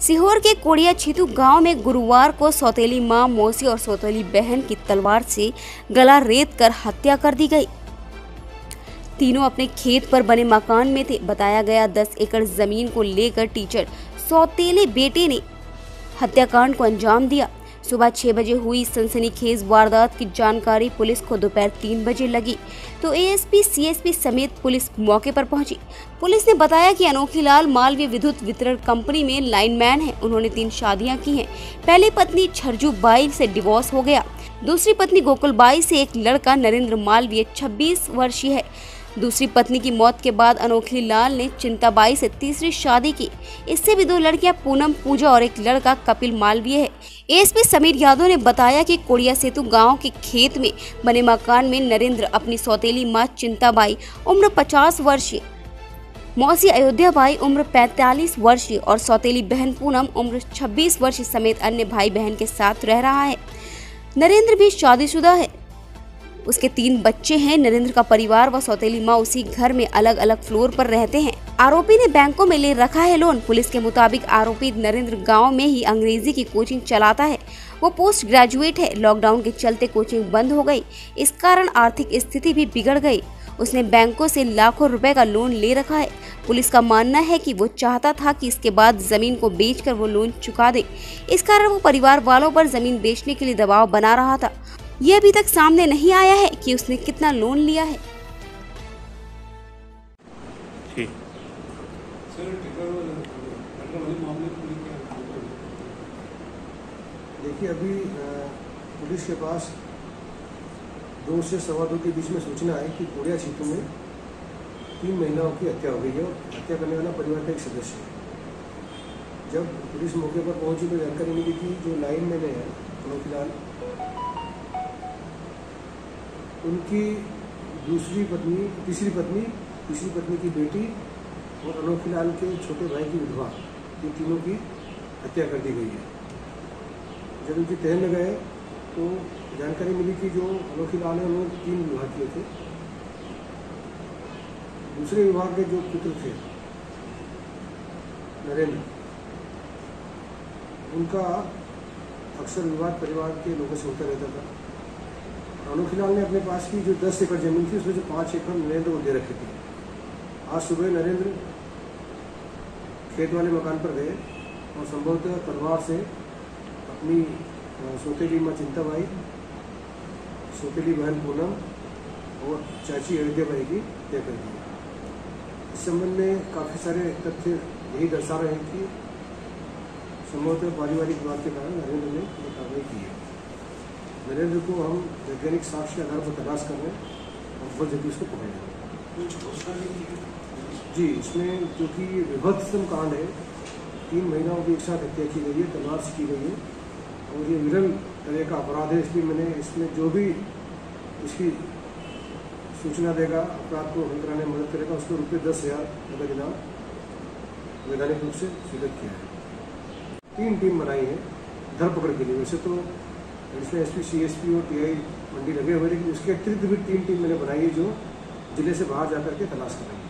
सीहोर के कोड़िया छितु गांव में गुरुवार को सौतेली मां, मौसी और सौतेली बहन की तलवार से गला रेत कर हत्या कर दी गई। तीनों अपने खेत पर बने मकान में थे। बताया गया 10 एकड़ जमीन को लेकर टीचर सौतेले बेटे ने हत्याकांड को अंजाम दिया। सुबह 6 बजे हुई सनसनीखेज वारदात की जानकारी पुलिस को दोपहर 3 बजे लगी तो एएसपी, सीएसपी समेत पुलिस मौके पर पहुंची। पुलिस ने बताया कि अनोखीलाल मालवीय विद्युत वितरण कंपनी में लाइनमैन है। उन्होंने 3 शादियां की हैं। पहली पत्नी छरजू बाई से डिवोर्स हो गया। दूसरी पत्नी गोकुल बाई से एक लड़का नरेंद्र मालवीय 26 वर्षीय है। दूसरी पत्नी की मौत के बाद अनोखीलाल ने चिंताबाई से तीसरी शादी की। इससे भी 2 लड़कियां पूनम, पूजा और एक लड़का कपिल मालवीय है। एएसपी समीर यादव ने बताया कि कोड़िया सेतु गांव के खेत में बने मकान में नरेंद्र अपनी सौतेली मां चिंताबाई उम्र 50 वर्षीय, मौसी अयोध्याबाई उम्र 45 वर्षीय और सौतेली बहन पूनम उम्र 26 वर्षीय समेत अन्य भाई बहन के साथ रह रहा है। नरेंद्र भी शादीशुदा है। उसके 3 बच्चे हैं। नरेंद्र का परिवार व सौतेली मां उसी घर में अलग अलग फ्लोर पर रहते हैं। आरोपी ने बैंकों में ले रखा है लोन। पुलिस के मुताबिक आरोपी नरेंद्र गांव में ही अंग्रेजी की कोचिंग चलाता है। वो पोस्ट ग्रेजुएट है। लॉकडाउन के चलते कोचिंग बंद हो गई। इस कारण आर्थिक स्थिति भी बिगड़ गई। उसने बैंकों से लाखों रुपए का लोन ले रखा है। पुलिस का मानना है कि वो चाहता था कि इसके बाद जमीन को बेचकर वो लोन चुका दे। इस कारण वो परिवार वालों पर जमीन बेचने के लिए दबाव बना रहा था। ये अभी तक सामने नहीं आया है कि उसने कितना लोन लिया है। देखिए, अभी पुलिस के पास 2 से सवा 2 के बीच में सूचना है कि कोड़िया छितु में 3 महिलाओं की हत्या हो गई है और हत्या करने वाला परिवार का एक सदस्य है। जब पुलिस मौके पर पहुंची तो जानकारी मिली कि जो लाइन में है अनोखीलाल, उनकी तीसरी पत्नी की बेटी और अनोखीलाल के छोटे भाई की विधवा, ये तीनों की हत्या कर दी गई है। जब उनकी तह में गए तो जानकारी मिली कि जो अनोखीलाल है उन्होंने 3 विवाह किए थे। दूसरे विवाह के जो पुत्र थे नरेंद्र, उनका अक्सर विवाद परिवार के लोगों से होता रहता था। अनोखीलाल ने अपने पास की जो 10 एकड़ जमीन थी उसमें से 5 एकड़ नरेंद्र को दे रखे थे। आज सुबह नरेंद्र खेत वाले मकान पर गए और संभवतः तलवार से अपनी सौतेली मां चिंताबाई, सौतेली बहन पूनम और चाची अयोध्याबाई की हत्या कर दी। इस संबंध में काफ़ी सारे तथ्य यही दर्शा रहे हैं कि संभवतः पारिवारिक विवाद के कारण नरेंद्र ने ये कार्रवाई की है। नरेंद्र को हम वैज्ञानिक साक्ष्य के आधार पर तलाश कर रहे हैं और बहुत जल्दी उसको पकड़ लेंगे। जी, इसमें जो कि विभत्सम कांड है, 3 महिलाओं की एक साथ हत्या की गई है, तलवार से की गई है और ये विरल तरह का अपराध है। इसलिए मैंने इसमें जो भी इसकी सूचना देगा, अपराध को हल कराने में मदद करेगा, उसको ₹10,000 नगद इनाम वैधानिक रूप से स्वीकृत किया है। 3 टीम बनाई है धरपकड़ के लिए। वैसे तो इसमें एसपी, सीएसपी और टीआई मंडी लगे हुए, लेकिन उसके अतिरिक्त भी 3 टीम मैंने बनाई है जो जिले से बाहर जाकर के तलाश करेंगे।